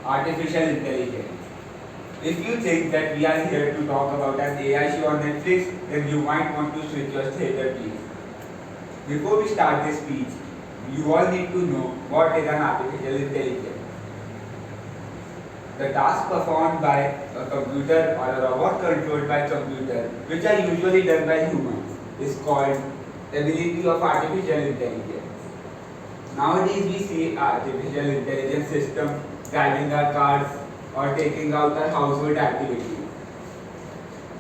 artificial intelligence. If you think that we are here to talk about an AI show on Netflix, then you might want to switch your theater, please. Before we start this speech, you all need to know what is an artificial intelligence. The task performed by a computer or a robot controlled by computer, which are usually done by humans, is called ability of artificial intelligence. Nowadays we see artificial intelligence system driving our cars or taking out our household activities.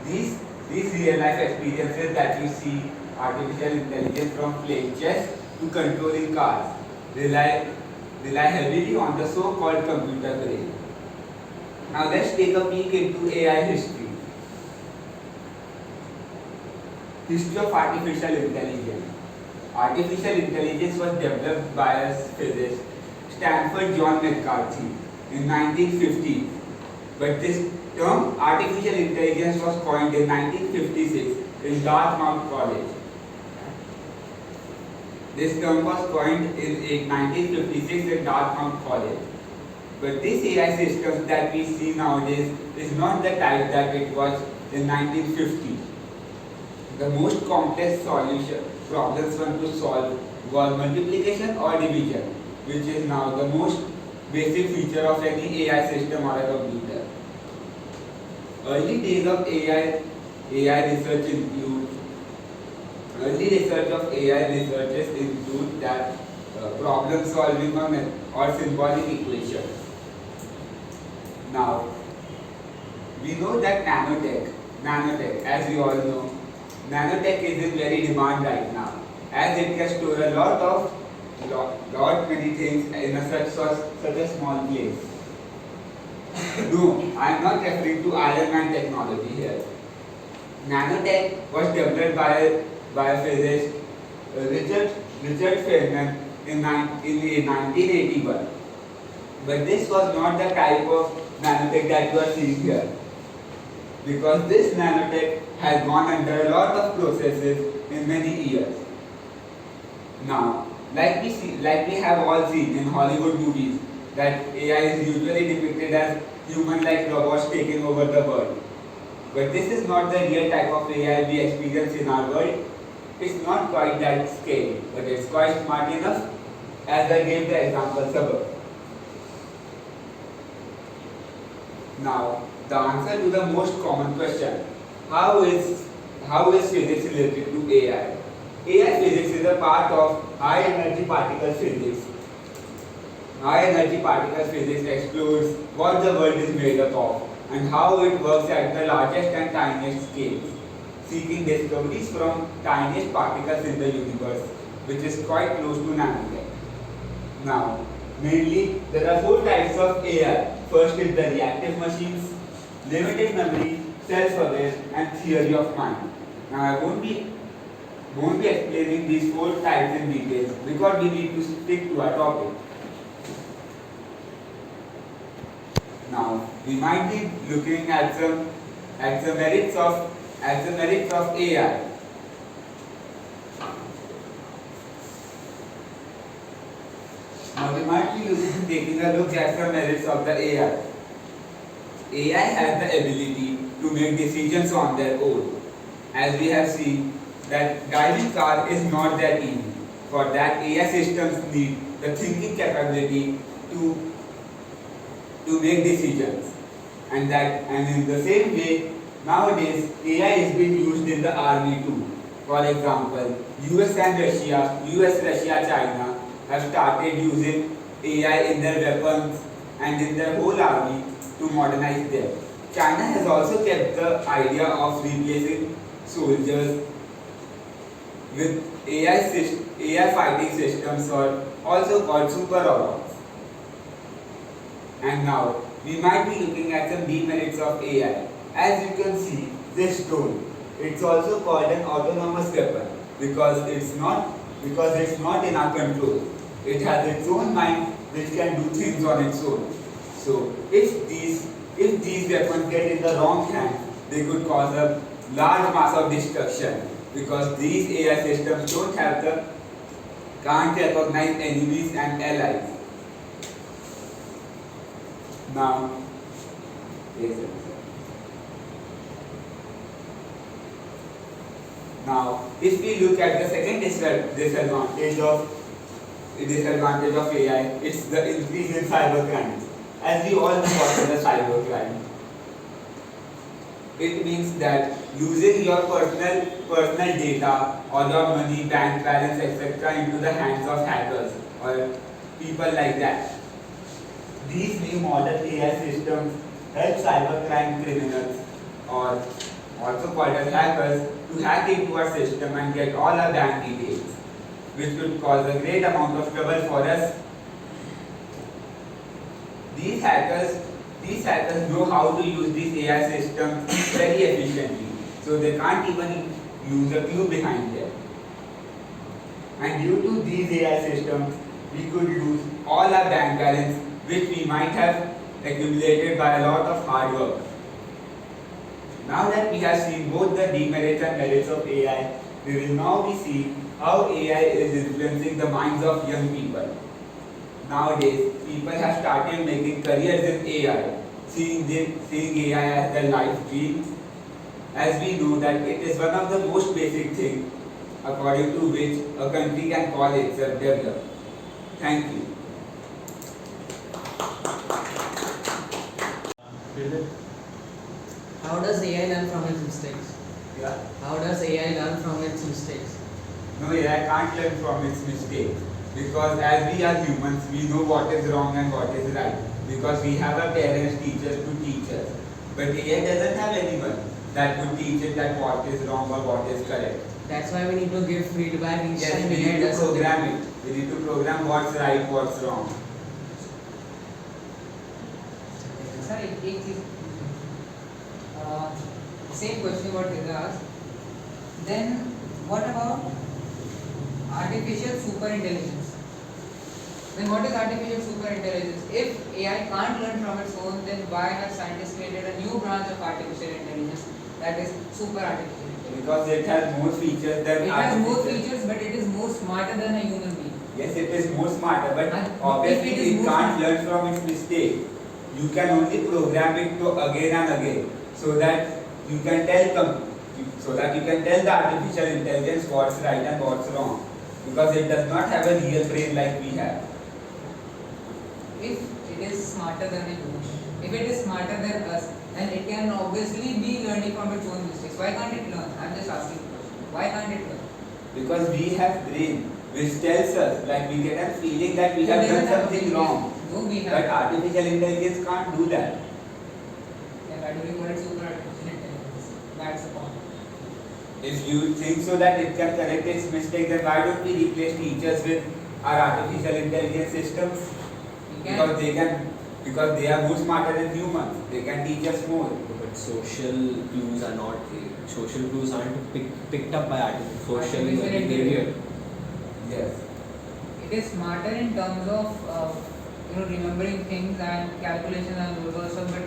These real life experiences that you see artificial intelligence from playing chess to controlling cars rely heavily on the so-called computer brain. Now let's take a peek into AI history. History of artificial intelligence. Artificial intelligence was developed by a physicist, Stanford John McCarthy, in 1950. But this term artificial intelligence was coined in 1956 in Dartmouth College. This term was coined in 1956 in Dartmouth College. But this AI system that we see nowadays is not the type that it was in 1950. The most complex problems one to solve was multiplication or division, which is now the most basic feature of any AI system or a computer. Early days of AI research include that problem solving or symbolic equation. Now, we know that nanotech, as we all know, nanotech is in very demand right now, as it can store a lot many things in such a small place. No, I am not referring to Iron Man technology here. Nanotech was developed by a physicist, Richard Feynman in 1981. But this was not the type of nanotech that you are seeing here, because this nanotech has gone under a lot of processes in many years. Now, like we have all seen in Hollywood movies, that AI is usually depicted as human-like robots taking over the world. But this is not the real type of AI we experience in our world. It's not quite that scary, but it's quite smart enough, as I gave the example above. Now, the answer to the most common question, how is physics related to AI? AI physics is a part of high energy particle physics. High energy particle physics explores what the world is made up of and how it works at the largest and tiniest scales, seeking discoveries from tiniest particles in the universe, which is quite close to nanotech. Now, mainly there are four types of AI. First is the reactive machines, limited memory, self-aware, and theory of mind. Now I won't be explaining these four types in detail because we need to stick to our topic. Now we might be looking at the merits of AI. Now we might be taking a look at the merits of the AI. AI has the ability to make decisions on their own. As we have seen, that driving car is not that easy. For that, AI systems need the thinking capability to make decisions. And in the same way, nowadays AI is being used in the army too. For example, US, Russia, China have started using AI in their weapons and in their whole army to modernize them. China has also kept the idea of replacing soldiers with AI fighting systems, or also called super robots. And now we might be looking at some demerits of AI. As you can see, this drone, it's also called an autonomous weapon because it's not in our control. It has its own mind which can do things on its own. So if these weapons get in the wrong hands, they could cause a large mass of destruction, because these AI systems can't recognize enemies and allies. Now, yes, sir. Now, if we look at the second disadvantage of AI, it's the increase in cybercrime. As we all know what is a cybercrime. It means that using your personal data or your money, bank balance, etc. into the hands of hackers or people like that. These new modern AI systems help cybercrime criminals, or also called as hackers, to hack into our system and get all our bank details, which could cause a great amount of trouble for us. These hackers know how to use these AI systems very efficiently, so they can't even use a clue behind them. And due to these AI systems, we could lose all our bank balance, which we might have accumulated by a lot of hard work. Now that we have seen both the demerits and merits of AI, we will now be seeing how AI is influencing the minds of young people. Nowadays, people have started making careers in AI, seeing AI as their life dream, as we know that it is one of the most basic things according to which a country can call itself developed. Thank you. How does AI learn from its mistakes? Yeah. How does AI learn from its mistakes? No, AI can't learn from its mistakes, because as we are humans, we know what is wrong and what is right, because we have our parents, teachers to teach us. But AI doesn't have anyone that could teach it that what is wrong or what is correct. That's why we need to give feedback each Yes, time we AI need to does something. program it. We need to program what's right, what's wrong. Sir एक चीज same question what is asked. Then what about artificial super intelligence? Then what is artificial super intelligence? If AI can't learn from its own, then why have scientists created a new branch of artificial intelligence, that is super artificial intelligence? Because it has more features than It has more artificial. features, but it is more smarter than a human being. Yes, it is more smarter, but And obviously if it is it more can't smart- learn from its mistake. You can only program it to again and again, so that you can tell the artificial intelligence what's right and what's wrong, because it does not have a real brain like we have. If it is smarter than a human, if it is smarter than us, then it can obviously be learning from its own mistakes. Why can't it learn? I'm just asking the question. Why can't it learn? Because we have brain which tells us, like we get a feeling that we have It done doesn't have a something brain. wrong. No, we have. But artificial intelligence can't do that. Yeah, why do we call it super artificial intelligence? That's the point. If you think so that it can correct its mistakes, then why don't we replace teachers with our artificial intelligence systems? We can. Because they are more smarter than humans. They can teach us more. But social clues aren't picked up by social Artificial behavior. Yes. It is smarter in terms of remembering things and calculations and those also, but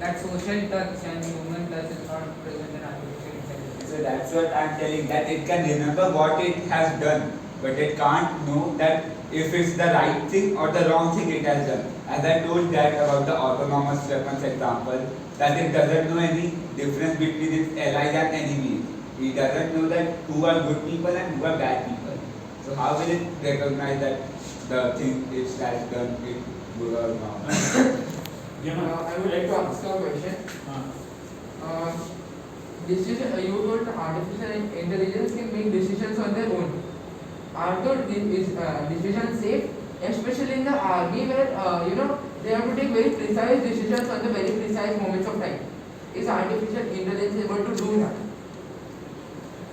that social touch and human touch is not present in artificial intelligence. So that's what I'm telling, that it can remember what it has done, but it can't know that if it's the right thing or the wrong thing it has done. As I told that about the autonomous weapons example, that it doesn't know any difference between its allies and enemies. It doesn't know that who are good people and who are bad people. So how will it recognize that the thing it has done is good or wrong? I would like to ask a question. You told artificial intelligence can make decisions on their own. Are those decisions safe, especially in the army where they have to take very precise decisions on the very precise moments of time? Is artificial intelligence able to do that?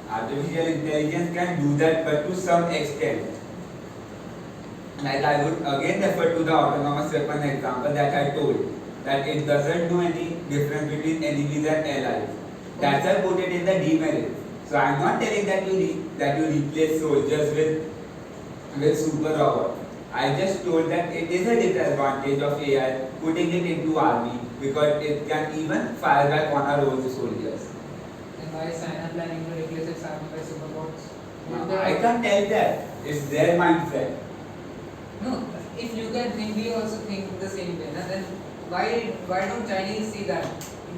Artificial intelligence can do that, but to some extent. Like I would again refer to the autonomous weapon example that I told, that it doesn't know any difference between enemies and allies. That's why I put it in the demerit. So I'm not telling that you replace soldiers with super robots. I just told that it is a disadvantage of AI putting it into army, because it can even fire back on our own soldiers. Then why is China planning to replace its army by super bots? I can't tell that. It's their mindset. No, if you can think, we also think the same way. And then why don't Chinese see that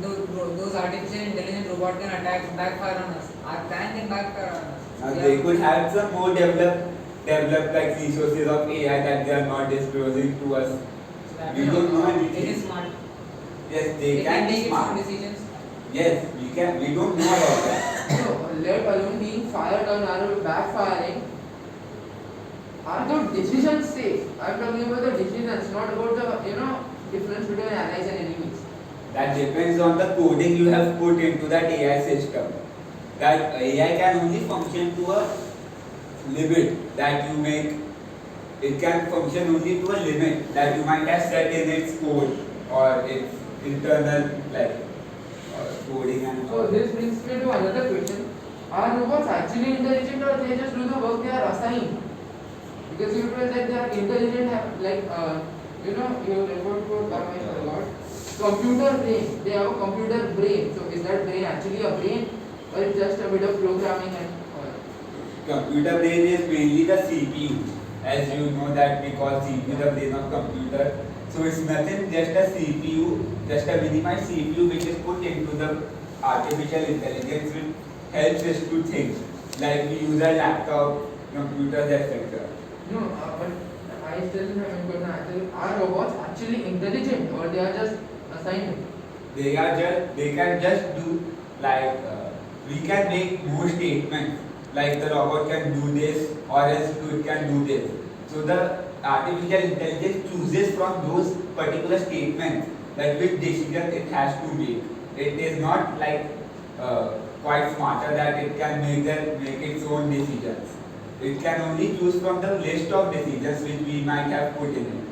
those artificial intelligent robot can backfire on us? Our plan can backfire on us. They could have some more developed like resources of AI that they are not disclosing to us. So that We don't know anything. It is smart. Yes, They they can can be take its own smart. decisions. Yes, we can. We don't know about that. So, let alone being fired or backfiring, are those decisions safe? I'm talking about the decisions, not about the difference between allies and enemies. That depends on the coding you have put into that AI system. That AI can only function to a limit that you make. It can function only to a limit that you might have set in its code or its internal coding and So this brings me to another question. Are robots actually intelligent or they just do the work they are assigned? Because you told that they are intelligent, you referred to I forgot. Computer brain. They have a computer brain. So is that brain actually a brain or it's just a bit of programming and computer brain is mainly the CPU. As you know that we call CPU the brain of computer. So it's nothing, just a CPU, just a minimized CPU which is put into the artificial intelligence which helps us to think. Like we use a laptop, computers, etc. No, but I still haven't got an answer. Are robots actually intelligent or they are just assigned? They can just do we can make more statements like the robot can do this or else it can do this. So the artificial intelligence chooses from those particular statements that which decision it has to make. It is not quite smarter that it can make its own decisions. It can only choose from the list of decisions which we might have put in it.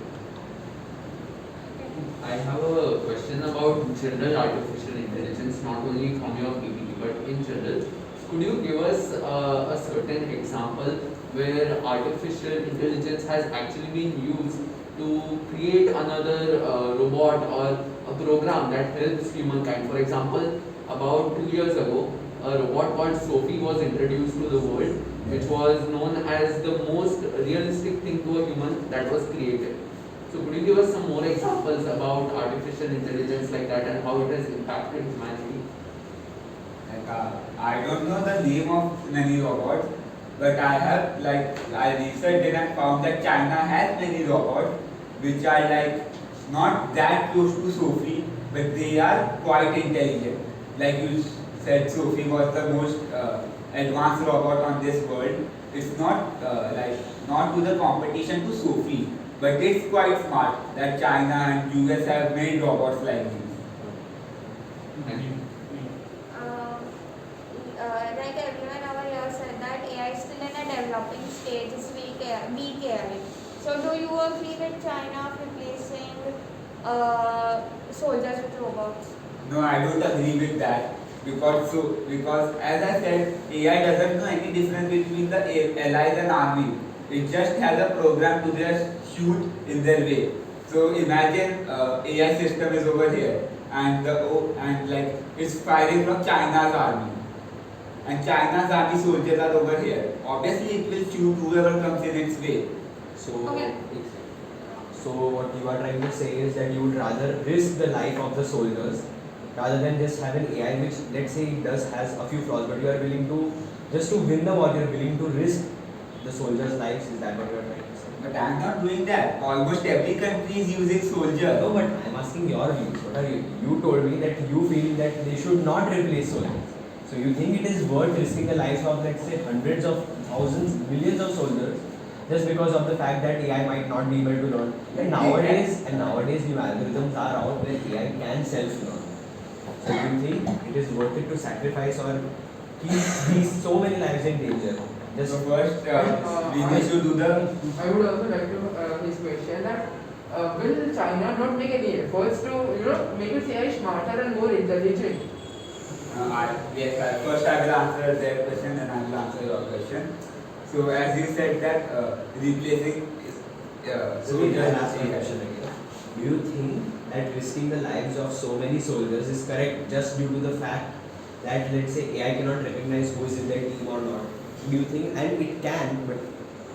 I have a question about general artificial intelligence, not only from your PPT, but in general. Could you give us a certain example where artificial intelligence has actually been used to create another robot or a program that helps humankind? For example, about 2 years ago, a robot called Sophie was introduced to the world, which was known as the most realistic thing to a human that was created. So could you give us some more examples about artificial intelligence like that and how it has impacted humanity? I don't know the name of many robots, but I researched it and found that China has many robots which are not that close to Sophie, but they are quite intelligent. Like you said, Sophie was the most advanced robot on this world. It's not not to the competition to Sophie, but it's quite smart that China and US have made robots like these. Thank you. Like everyone over here said that AI is still in a developing stage, it's weak AI. So do you agree with China replacing soldiers with robots? No, I don't agree with that because as I said, AI doesn't know any difference between the allies and army. It just has a program to just shoot in their way. So imagine AI system is over here and it's firing from China's army. And China's army soldiers are over here. Obviously, it will shoot whoever comes in its way. So, Okay. so what you are trying to say is that you would rather risk the life of the soldiers rather than just have an AI which, let's say, it has a few flaws, but you are willing to, just to win the war, you are willing to risk the soldiers' lives. Is that what you are trying to say? But I am not doing that. Almost every country is using soldiers. No, but I am asking your views. What are you? You told me that you feel that they should not replace soldiers. So you think it is worth risking the lives of, let's say, hundreds of thousands, millions of soldiers just because of the fact that AI might not be able to learn? And nowadays new algorithms are out where AI can self-learn. So you think it is worth it to sacrifice or keep these so many lives in danger? Just So first, we need to do the. I would also like to his question that will China not make any efforts to make its AI smarter and more intelligent? First I will answer their question and I will answer your question. So as you said that replacing So soldiers ask with my AI. question again. Do you think that risking the lives of so many soldiers is correct just due to the fact that, let's say, AI cannot recognize who is in their team or not? Do you think, and it can, but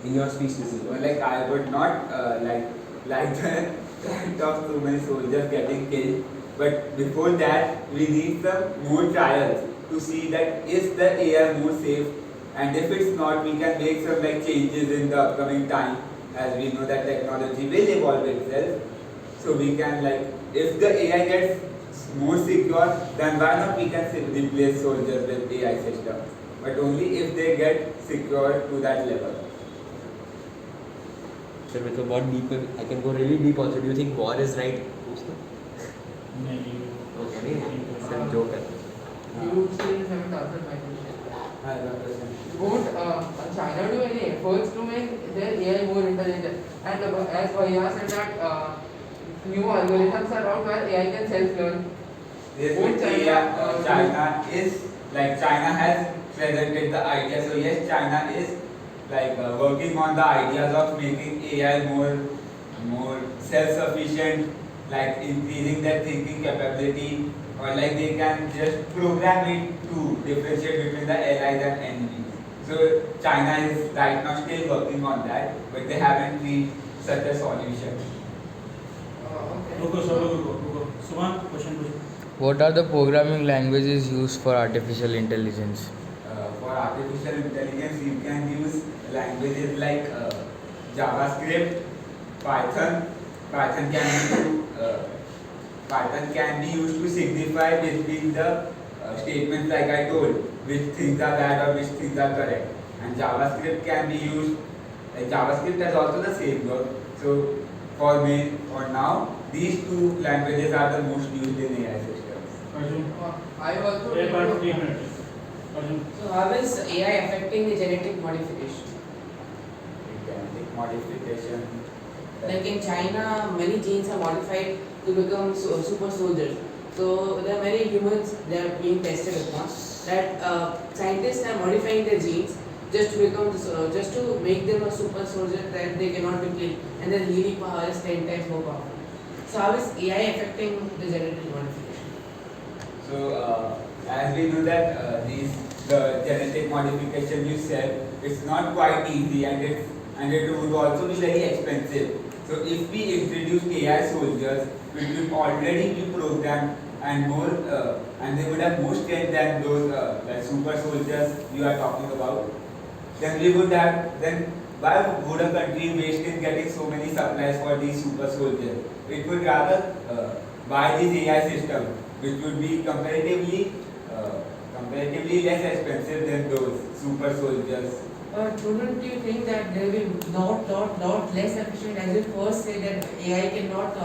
in your speech this is what? I would not like the fact of so many soldiers getting killed. But before that, we need some more trials to see that is the AI more safe, and if it's not, we can make some like changes in the upcoming time, as we know that technology will evolve itself. So we can like, if the AI gets more secure, then why not we can replace soldiers with AI system, but only if they get secure to that level. Sir, with a बहुत deep, I can go really deep also. Do you think war is right? नहीं Okay, नहीं, सिर्फ joke है. You still haven't answered my question. Won't China do any efforts to make their AI more intelligent? And as Bhaiya said that new algorithms are out where AI can self-learn. Yes, Won't China is like, China has presented the idea. So yes, China is like working on the ideas of making AI more self-sufficient, like increasing their thinking capability, or like they can just program it to differentiate between the allies and enemies. So China is right now still working on that, but they haven't reached such a solution. रुको सब रुको सुमन question पूछो. What are the programming languages used for artificial intelligence? For artificial intelligence, you can use languages like JavaScript, Python. Python can be used to signify between the statements like I told, which things are bad or which things are correct. And JavaScript can be used, like JavaScript has also the same work. So for now, these two languages are the most used in AI systems. Arjun I also. एक बार 3 minute. Arjun So how is AI affecting the genetic modification? Genetic modification. Like in China, many genes are modified to become super soldiers. So there are many humans that are being tested upon. That scientists are modifying their genes just to become just to make them a super soldier that they cannot be killed, and their healing power is 10 times more powerful. So how is AI affecting the genetic modification? So as we know that the genetic modification you said, it's not quite easy, and it would also be very expensive. So if we introduce AI soldiers, which will already be programmed and more, and they would have more strength than those like super soldiers you are talking about, then we would have, then why would a country waste in getting so many supplies for these super soldiers? It would rather buy this AI system, which would be comparatively less expensive than those super soldiers. Don't you think that they will not less efficient, as you first say that AI cannot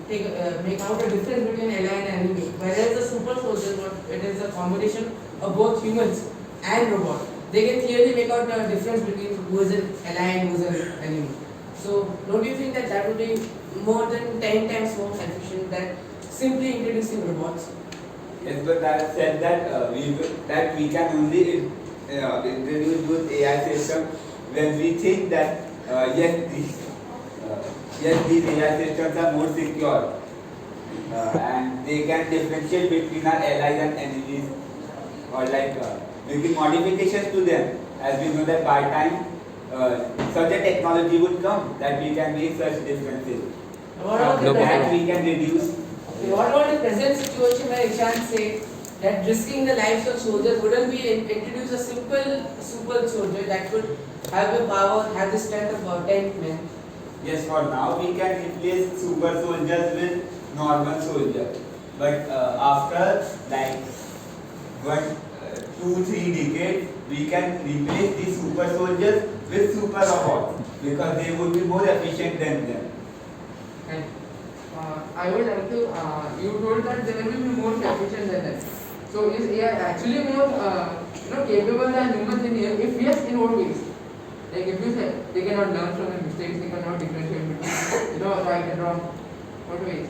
make out a difference between ally and enemy, whereas the super soldier, it is a combination of both humans and robot. They can clearly make out the difference between who is an ally and who is an enemy. So don't you think that would be more than 10 times more efficient than simply introducing robots? Yes, but that said that we can only introduce those AI systems when we think that these AI systems are more secure, and they can differentiate between our allies and enemies, or like making modifications to them, as we know that by time such a technology would come that we can make such differences. What about the That present? we can reduce. What about the present situation where Ishan said that risking the lives of soldiers wouldn't be introduce a simple super soldier that could have the power, have the strength of about 10 men? Yes, for now we can replace super soldiers with normal soldiers, but after like 1, 2, 3 decades, we can replace these super soldiers with super robots because they would be more efficient than them. And I would like to, you told that they will be more efficient than that. So is AI actually more capable than humans in here? If yes, in what ways? Like if you say they cannot learn from their mistakes, they cannot differentiate between right and wrong. What ways?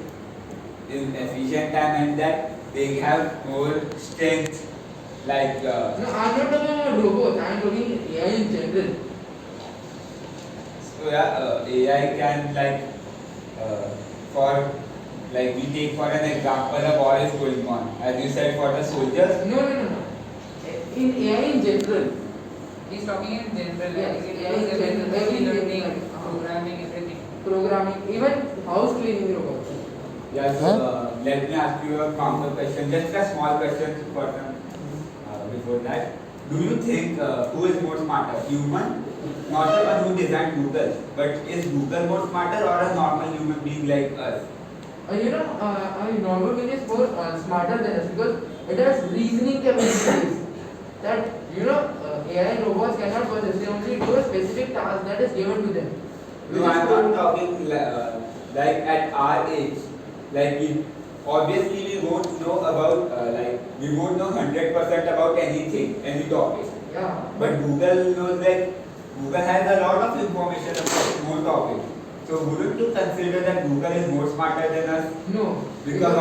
In efficient and that they have more strength, like No, I'm not talking about robots. I'm talking AI in general. so yeah, AI can like for like we take for an example a war is going on, as you said for the soldiers. No. In AI in general. He's talking in general. Yes, AI is in general. learning, programming, everything. Programming, even house cleaning robots. Yeah, so let me ask you a counter question, just a small question for before that. Do you think who is more smarter, human, not the one who designed Google, but is Google more smarter or a normal human being like us? A normal being is more smarter than us because it has reasoning capabilities that AI robots cannot possess. They only do a specific task that is given to them. No, I'm not talking like at our age. Like obviously we won't know about we won't know 100% about anything, any topic. Yeah. But Google knows, like Google has a lot of information about more topics. So wouldn't you consider that Google is more smarter than us? No. Because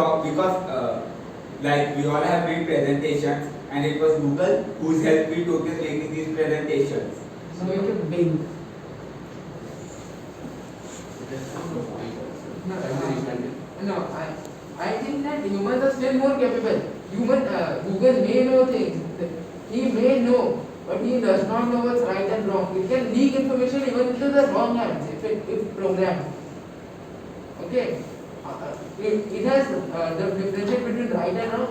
like we all have made presentations and it was Google who's helped me to making these presentations. So you can Bing. No, I think that humans are still more capable. Google may know things. He may know, but he does not know what's right and wrong. It can leak information even into the wrong hands if programmed. Okay. It has the differentiate between right and wrong.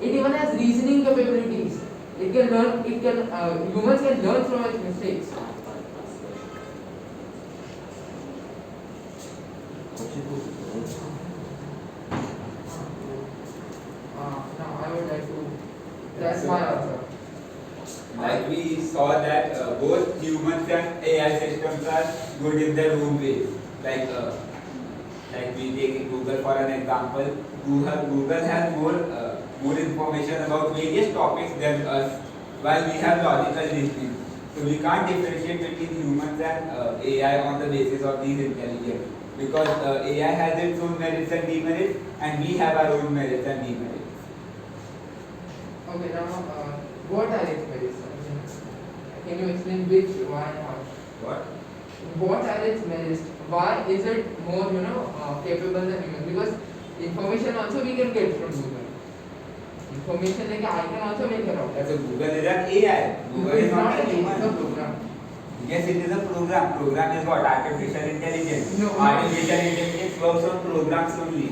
It even has reasoning capabilities. It can learn. Humans can learn from its mistakes. Now I would like to. That's my answer. Like we saw that both humans and AI systems are good in their own ways. Like we take Google for an example. Google has more information about various topics than us, while we have logical reasoning. So we can't differentiate between humans and AI on the basis of these intelligence, because AI has its own merits and demerits, and we have our own merits and demerits. Okay, now what are its merits? Can you explain which, why, and how? What? What are its merits? Why is it more, capable than humans? Because information also we can get from Google. Information like I can also make it out. So Google is an AI. Google is not a It's a human. program. Yes, it is a program. Program is what? Artificial intelligence. No. Artificial intelligence works on programs only.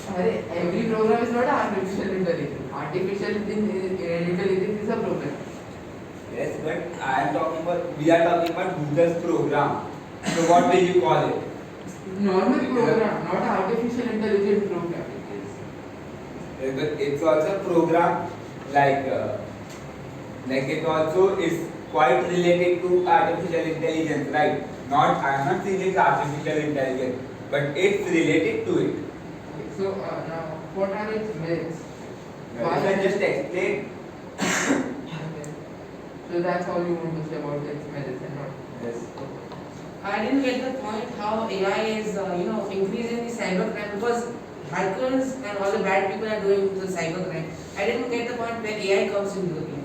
Every program is not artificial intelligence. Artificial intelligence is a program. Yes, but we are talking about Google's program. So what will you call it? Normal program, not artificial intelligence program. Yes, but it's also a program like it also is quite related to artificial intelligence, right? I am not saying it's artificial intelligence, but it's related to it. Okay, so now what are its merits? If I just explain. Okay. So that's all you want to say about its merits and not. Yes. I didn't get the point how AI is, increasing the cybercrime, because hackers and all the bad people are doing the cybercrime. I didn't get the point where AI comes into the game.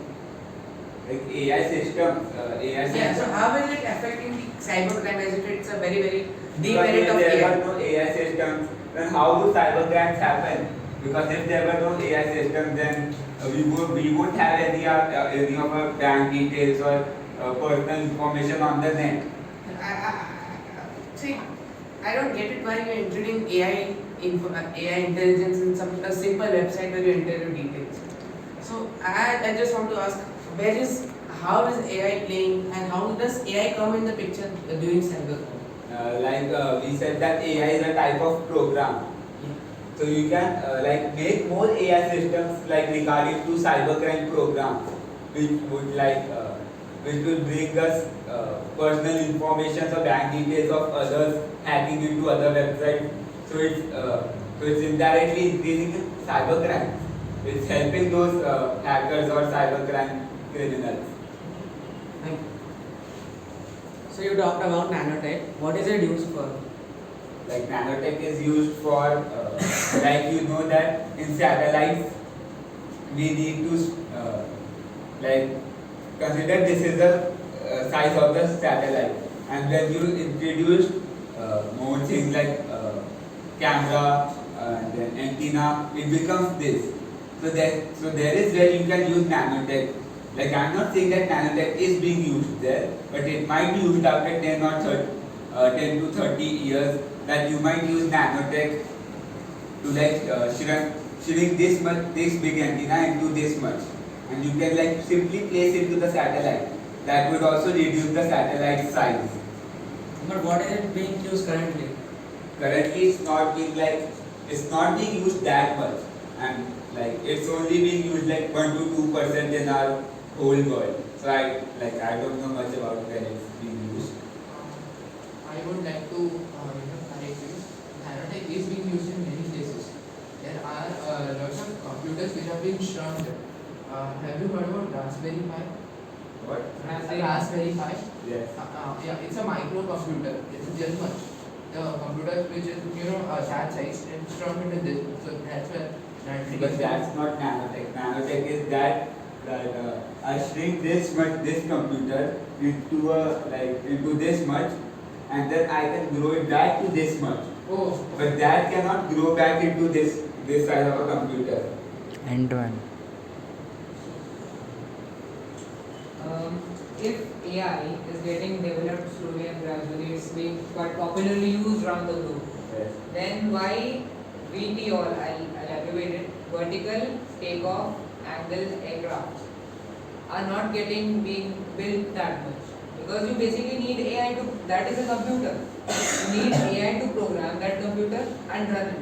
Like AI systems, Yeah, so how is it affecting the cybercrime, as if it's a very, very deep because merit if of there AI? were no AI systems, then how would cybercrimes happen? Because if there were no AI systems, then we won't have any of our bank details or personal information on the net. See, I don't get it why you're including AI intelligence in a simple website where you enter your details. So I just want to ask, how is AI playing, and how does AI come in the picture during cybercrime? We said that AI is a type of program. So you can make more AI systems regarding to cybercrime program, which will bring us personal information or bank details of others, hacking into other websites. So it's indirectly increasing cybercrime. It's helping those hackers or cybercrime criminals. Thank you. So you talked about nanotech. What is it used for? Like nanotech is used for, that in satellites we need to consider this is the size of the satellite, and when you introduce more things like camera and then antenna, it becomes this. So there is where you can use nanotech. Like I'm not saying that nanotech is being used there, but it might be used after 10 to 30 years that you might use nanotech to like shrink this much, this big antenna into this much, and you can like simply place it to the satellite. That would also reduce the satellite size. But what is it being used currently? Currently, it's not being used that much, and like it's only being used like 1 to 2% in our whole world. So I don't know much about when it's being used. I would like to correct you. Nanotech is being used in many places. There are lots of computers which are being shrunk. Have you heard about Raspberry Pi? What? Raspberry Pi. Yes. Yeah, it's a microcomputer. It's just much. The computer which is that size and shrunk into this. So that's where nanotech. But that's not nanotech. Nanotech is that I shrink this much this computer into this much, and then I can grow it back to this much. Oh. But that cannot grow back into this size of a computer. End to end. If AI is getting developed slowly and gradually, it's being but popularly used around the globe, Yes. then why VT or I'll elaborate it, vertical takeoff angle aircraft are not being built that much? Because you basically need AI to, that is a computer. You need AI to program that computer and run it.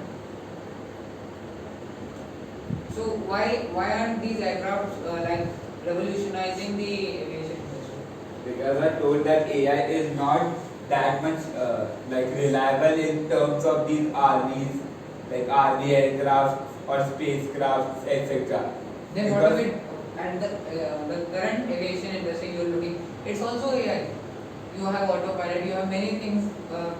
So why aren't these aircraft like revolutionizing the aviation industry? Because I told that AI is not that much reliable in terms of these armies, like army aircraft or spacecraft, etc. Then what if it and the current aviation industry you're looking, it's also AI. You have autopilot, you have many things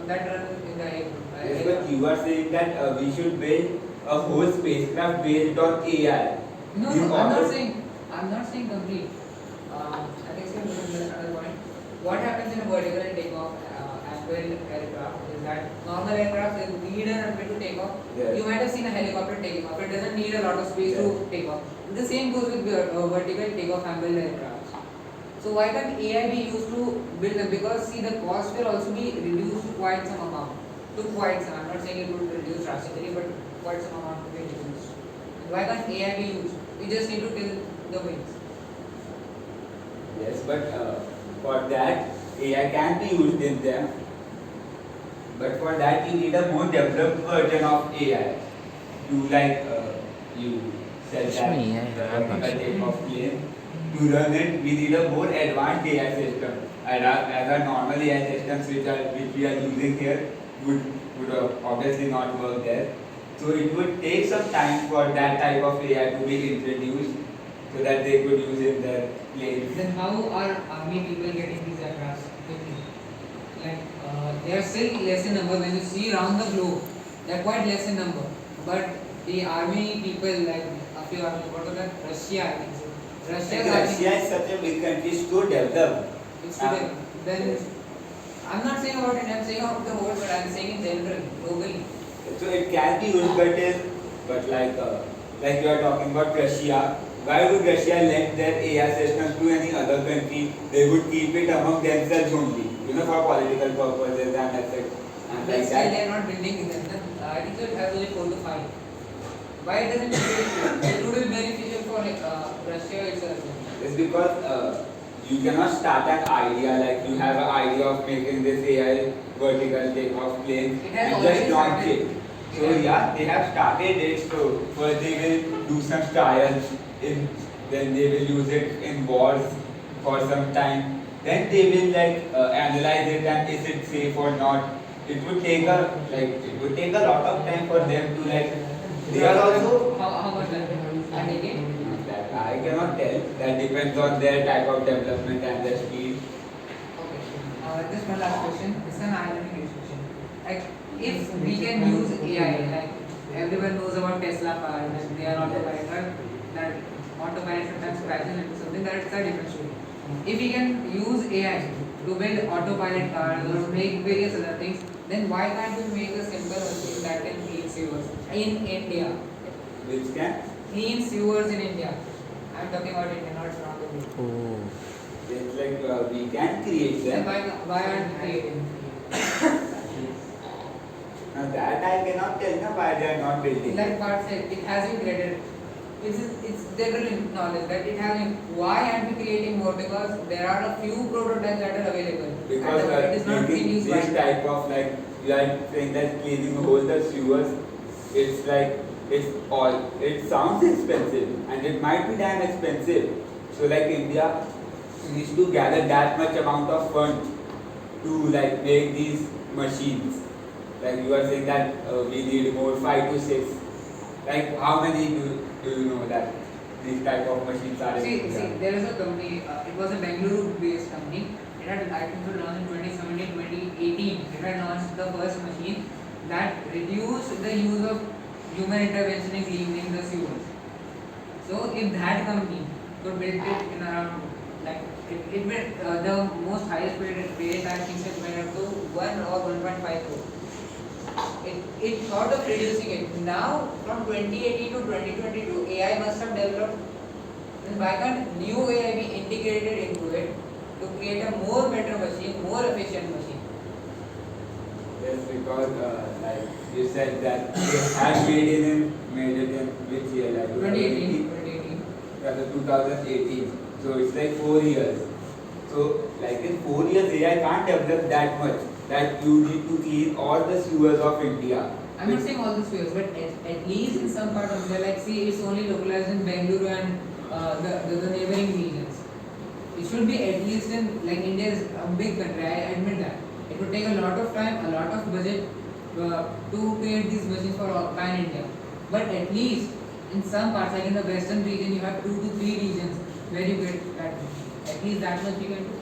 that run in the air. Yes, but you are saying that we should build a whole spacecraft based on AI. No, You I'm not saying complete. I think another point. What happens in a vertical takeoff angle aircraft is that normal aircraft need a runway to take off. Yes. You might have seen a helicopter taking off. It doesn't need a lot of space to take off. The same goes with vertical takeoff angle aircraft. So why can't AI be used to build them? Because see, the cost will also be reduced to quite some amount. I'm not saying it would reduce drastically, but quite some amount to be reduced. Why can't AI be used? We just need to kill the wings. Yes, but for that AI can be used in them. But for that you need a more developed version of AI to you said that Lakshmi, I have vertical takeoff plane. To run it, we need a more advanced AI system. As our normal AI systems which we are using here would obviously not work there. So it would take some time for that type of AI to be introduced so that they could use in their planes. Then how are army people getting these aircraft quickly? They are still less in number. When you see around the globe, they are quite less in number. But the army people, like a few army, what was that? Russia, I think so. Russia is such a big country, it's so developed. It's today. Then I'm not saying about it. I'm saying about the whole, but I'm saying in general, globally. So it can be used, but like you are talking about Russia. Why would Russia lend their AI systems to any other country? They would keep it among themselves only, for political purposes and etc. And But like still, that. they are not building them. I think so it has only 4 to 5. Why it doesn't it would be beneficial for Russia itself? It's because you cannot start an idea, like you have an idea of making this AI vertical takeoff plane It has and already just launch started. it. So yeah, they have started it. So first they will do some trials, then they will use it in wars for some time. Then they will analyze it and is it safe or not. It would take a lot of time for them to They are also. How much that? And again? That I cannot tell. That depends on their type of development and their speed. Okay. Just one last question. It's an ironic question. If we can use AI, everyone knows about Tesla cars, and they are autopilot, that autopilot sometimes crashes into something, that's a different story. If we can use AI to build autopilot cars or make various other things, then why can't we make a simple machine that can clean sewers in India? Which can? Clean sewers in India. I'm talking about India, not around the world. Oh. It's we can create Then them. why aren't we creating? Now that I cannot tell now why they are not building. Like Part said, it has been created. It's general knowledge that it has been. Why aren't we creating more? Because there are a few prototypes that are available. Because and it is not being used this by. type of like you are saying that cleaning whole the sewers, it's like it sounds expensive and it might be damn expensive. So like India needs to gather that much amount of funds to like make these machines. Like you are saying that we need more 5 to 6. Like how many do you know that these type of machines are in See, India? there is a company. It was a Bengaluru-based company. It had, I think, it launched in 2017, 2018. It had launched the first machine that reduced the use of human intervention in cleaning the sewers. So, if that company could build it in around, like, it went, the most highest paid I think it went up to 1 or 1.5 crore. It thought of reducing it. Now, from 2018 to 2022, AI must have developed. Then why can't new AI be integrated into it to create a more better machine, more efficient machine? Yes, because like you said that they had made it in which year? Like 2018. 2018. Yeah, the 2018. So it's like 4 years. So like in 4 years AI can't develop that much that you need to clean all the sewers of India. I'm not saying all the spheres, but at least in some part of India, like see, it's only localized in Bengaluru and the neighboring regions. It should be at least in, like India is a big country, I admit that. It would take a lot of time, a lot of budget to create these machines for pan India. But at least in some parts, like in the western region, you have 2 to 3 regions where you get that. At least that much you can do.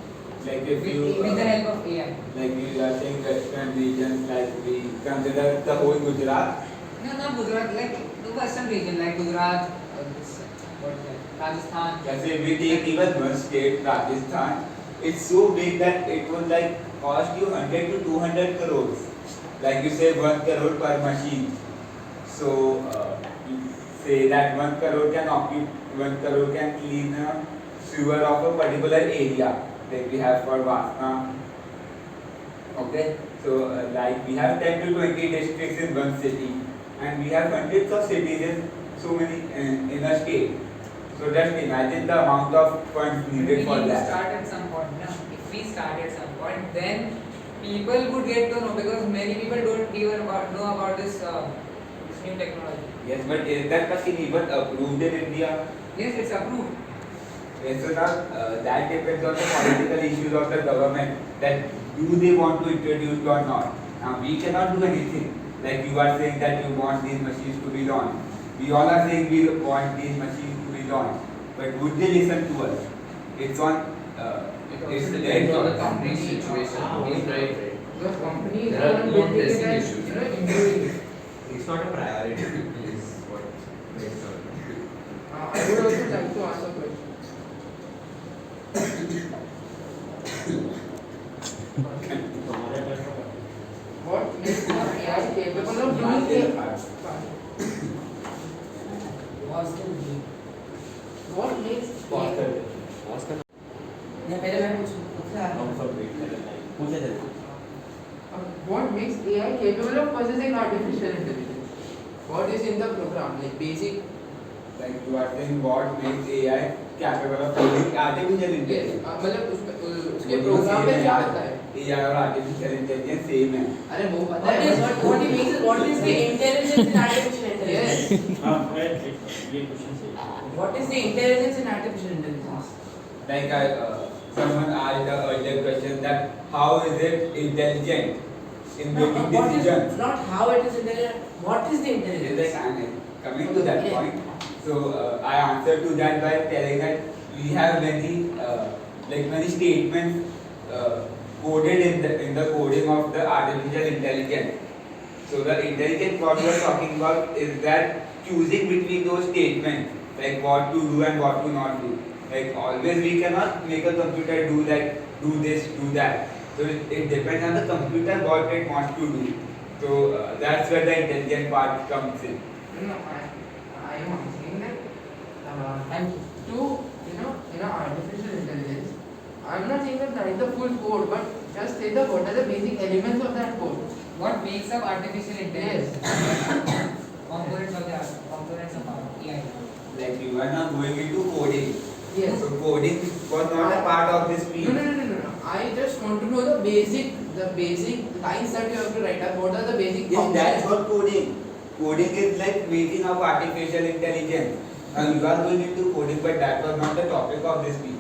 Like if you With the help of AI. like you are saying western regions, like we consider the whole Gujarat. No, not Gujarat, like the western region, like Gujarat, what is that, Rajasthan. Let's say we take even one state, Rajasthan, it's so big that it would like cost you 100 to 200 crores. Like you say 1 crore per machine. So you say that 1 crore can occupy 1 crore can clean a sewer of a particular area. Like we have for Vasna. Okay, so like we have 10 to 20 districts in one city, and we have hundreds of cities in so many in a state. So just imagine the amount of funds needed for We need to that. start at some point. No? If we start at some point, then people would get to know, because many people don't even know about this new technology. Yes, but is that machine even approved in India? Yes, it's approved. Yes, so now that depends on the political issues of the government, that do they want to introduce it or not. Now we cannot do anything. Like you are saying that you want these machines to be launched. We all are saying we want these machines to be launched. But would they listen to us? It's on. It It's also depends on the company's company. situation. He's right. The companies There are are more building it pressing and, issues. improving it. It's not a priority, is what makes sense. I would also like to ask a question. What makes AI capable of doing what makes AI, या पहले मैं पूछूं what makes AI capable of processing artificial intelligence? What is in the program? Like basic. like you are saying what makes AI capable of doing artificial Yes. intelligence. मतलब उसके programme में क्या होता है? AI और artificial intelligence same है. अरे वो पता what है. is what he makes is what is the intelligence in artificial intelligence? Yes. हाँ right ये क्वेश्चन सही है. What is the intelligence in artificial intelligence? Like someone asked the earlier question that how is it intelligent in No, making what is decisions? not how it is intelligent. What is the It's intelligence? like I'm coming to that Yeah. point. So I answered to that by telling that we have many statements coded in the coding of the artificial intelligence. So the intelligence what we are talking about is that choosing between those statements, like what to do and what to not do. Like always we cannot make a computer do like do this, do that. So it depends on the computer what it wants to do. So that's where the intelligent part comes in. No, I am saying that Thank you. to artificial intelligence, I'm not saying that write the full code, but just say what are the basic elements of that code. what makes up artificial intelligence? Components of AI. Like you are now going into coding. Yes. So coding was not a part of this speech. No. I just want to know the basic lines that you have to write up. What are the basic Yes, that's functions? what coding. Coding is like creating of artificial intelligence. Now you are going into coding, but that was not the topic of this speech.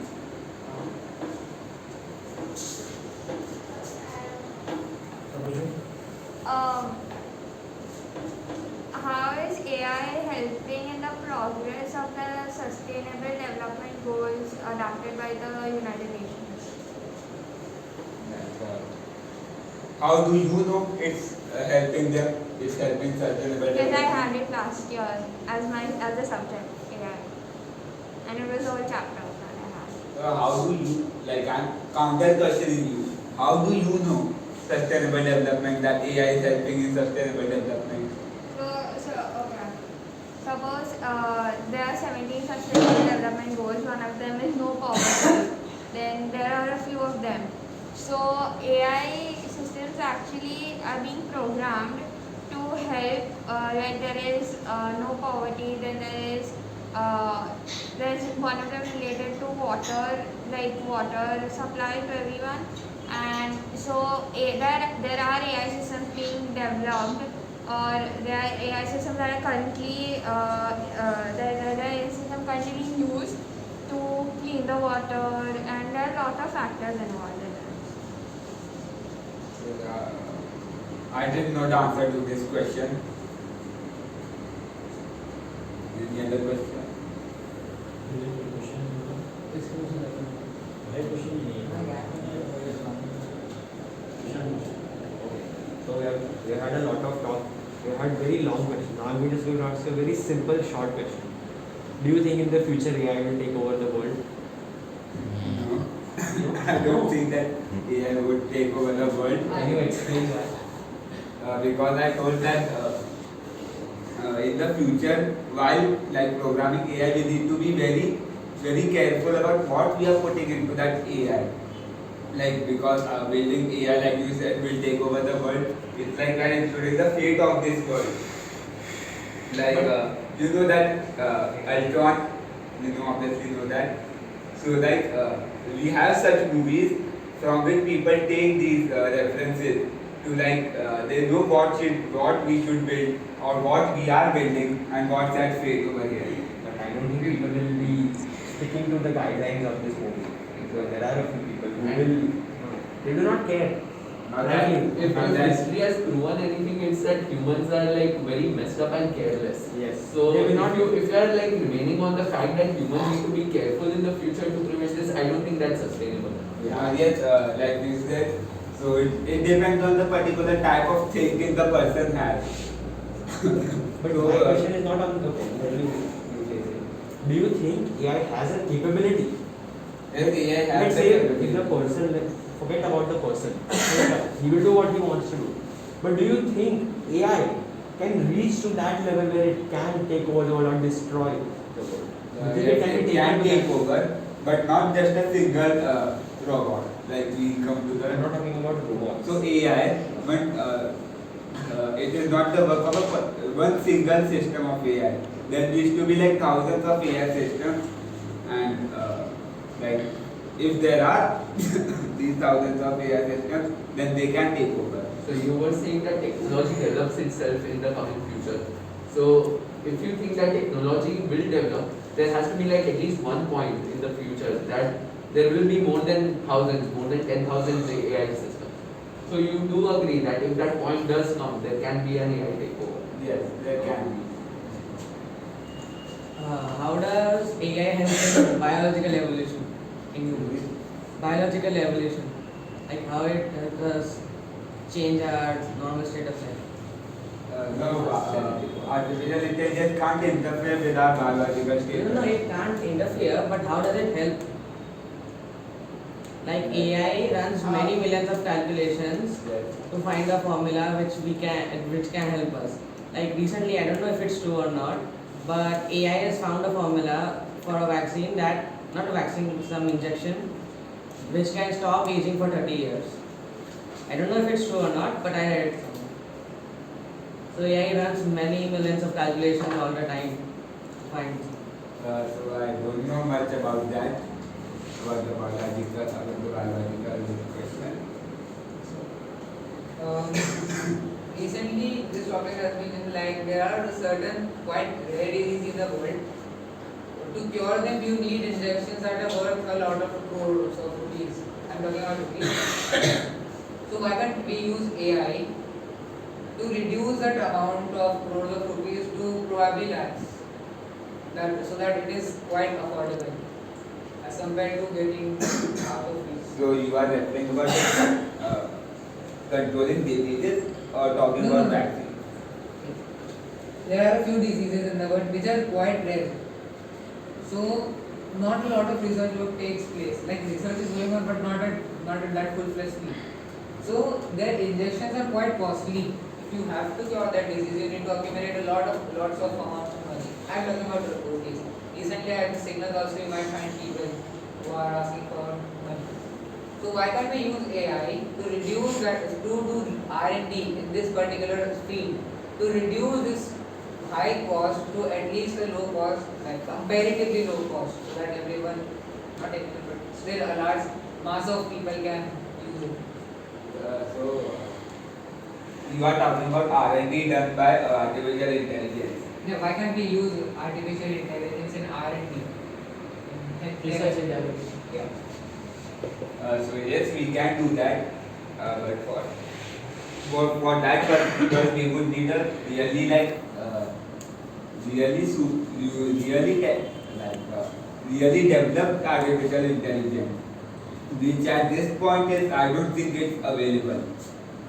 How is AI helping in the progress of the Sustainable Development Goals adopted by the United Nations? How do you know it's helping them? It's helping sustainable Because I development. had it last year as a subject, AI, and it was a whole chapter that I had. How do you, like I'm counter questioning you, how do you know sustainable development, that AI is helping in sustainable development? Okay. Suppose there are 17 sustainable development goals. One of them is no poverty. Then there are a few of them. So AI systems actually are being programmed to help. Like there is no poverty. Then there's one of them related to water, like water supply to everyone. And so there are AI systems being developed, or there are AI systems that are currently there are AI systems currently being used to clean the water, and there are a lot of factors involved in it. So, I didn't know the answer to this question. Any other question? So we have had a lot of talk. We have had very long questions. Now I'm just going to ask you a very simple, short question. Do you think in the future AI will take over the world? No. I don't think that AI would take over the world. Can you explain why? Because I told that in the future, while like programming AI, we need to be very careful about what we are putting into that AI. Like because building AI, like you said, will take over the world. It's like we're ensuring the fate of this world. Like you know that Ultron, you know obviously know that. So like we have such movies from which people take these references to like they know what we should build or what we are building and what's at fate over here. But I don't think people will be sticking to the guidelines of this movie. Because there are a few people who they do not care. If history has proven anything, it's that humans are like very messed up and careless. Yes. So They will not if you are like remaining on the fact that humans need to be careful in the future to prevent this, I don't think that's sustainable. Yes, like you said, so it depends on the particular type of thinking the person has. But So, my question is not on the do you think AI has a capability? if AI has Let's the say capability- if the person, forget about the person, he will do what he wants to do. But do you think AI can reach to that level where it can take over the world or destroy the world? Do you think yes, it be can taken to take that- over, but not just a single robot. Like we come to I'm not the talking about robots. so AI, but it is not the work of one single system of AI. There used to be like thousands of AI systems, and like if there are these thousands of AI systems, then they can take over. So you were saying that technology develops itself in the coming future. So if you think that technology will develop, there has to be like at least one point in the future that there will be more than thousands, more than 10,000 AI systems. So you do agree that if that point does come, there can be an AI takeover. Yes, there can be. How does AI help in biological evolution in humans? Biological evolution, like how it helps us change our normal state of life. No, artificial intelligence can't interfere with our biological state. No, it can't interfere, but how does it help? Like AI runs many millions of calculations Yes. to find a formula which can help us. Like recently, I don't know if it's true or not, but AI has found a formula for a vaccine not a vaccine, some injection, which can stop aging for 30 years. I don't know if it's true or not, but I read it somewhere. So AI runs many millions of calculations all the time. Fine. So I don't know much about that, about the biological question. Recently, this topic has been in like there are certain quite rare diseases in the world. To cure them, you need injections that are worth a lot of crores of rupees. I'm talking about rupees. So why can't we use AI to reduce that amount of crores of rupees to probably lakhs? So that it is quite affordable as compared to getting half of fees. So you are referring about controlling diseases or talking No, about no. vaccine? There are a few diseases in the world which are quite rare. So not a lot of research work takes place. Like research is going on but not at that full-fledged speed. So their injections are quite costly. If you have to cure that disease, you need to accumulate lots of amounts of money. I'm talking about rupees. Recently at the signal also you might find people who are asking for money. So why can't we use AI to reduce that, to do R&D in this particular field, to reduce this high cost to at least a low cost, like comparatively low cost, so that everyone, not everyone, but still a large mass of people can use it. So you are talking about R&D done by artificial intelligence. Yeah, why can't we use artificial intelligence in R&D? Research and development. Yeah. So yes, we can do that, but for that purpose we would need a really really developed artificial intelligence, which at this point is I don't think it's available,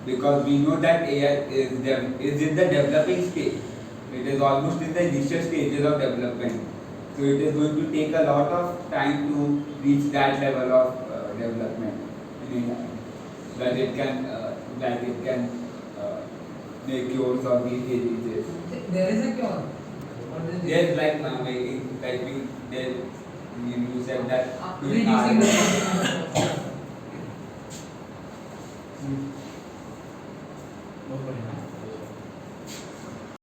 because we know that AI is in the developing stage. It is almost in the initial stages of development. So it is going to take a lot of time to reach that level of development in AI, that it can make cures of these diseases. There is a cure. Or there is- Yes, like you said that doing Reducing R&D. the